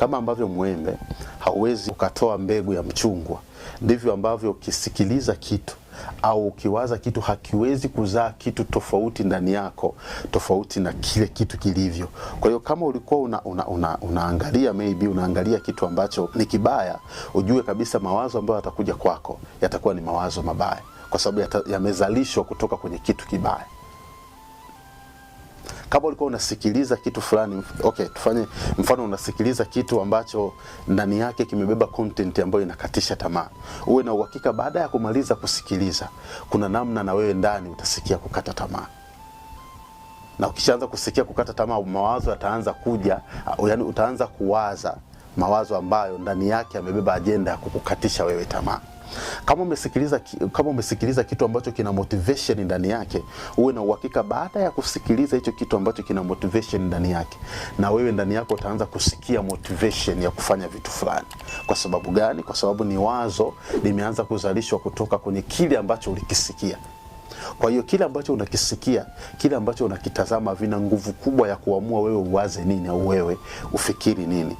Kama ambavyo mwembe hauwezi ukatoa mbegu ya mchungwa, ndivyo ambavyo ukisikiliza kitu au ukiwaza kitu hakiwezi kuzaa kitu tofauti ndani yako, tofauti na kile kitu kilivyo. Kwa hiyo kama ulikuwa unaangalia maybe unaangalia kitu ambacho ni kibaya, ujue kabisa mawazo ambayo yatakuja kwako yatakuwa ni mawazo mabaya, kwa sababu yamezalishwa kutoka kwenye kitu kibaya. Kama ulikuwa unasikiliza kitu fulani, okay, tufanye mfano, unasikiliza kitu ambacho ndani yake kimebeba content ambayo inakatisha tamaa. Uwe na uhakika baada ya kumaliza kusikiliza, kuna namna na wewe ndani utasikia kukata tamaa. Na ukishaanza kusikia kukata tamaa, mawazo yataanza kuja, yani utaanza kuwaza mawazo ambayo ndani yake yamebeba agenda ya kukukatisha wewe tamaa. Kama umesikiliza kitu ambacho kina motivation ndani yake, uwe na uhakika baada ya kusikiliza hicho kitu ambacho kina motivation ndani yake, na wewe ndani yako utaanza kusikia motivation ya kufanya vitu fulani. Kwa sababu gani? Kwa sababu ni wazo limeanza kuzalishwa kutoka kwenye kile ambacho ulikisikia. Kwa hiyo kile ambacho unakisikia, kile ambacho unakitazama vina nguvu kubwa ya kuamua wewe uwaze nini au wewe ufikiri nini.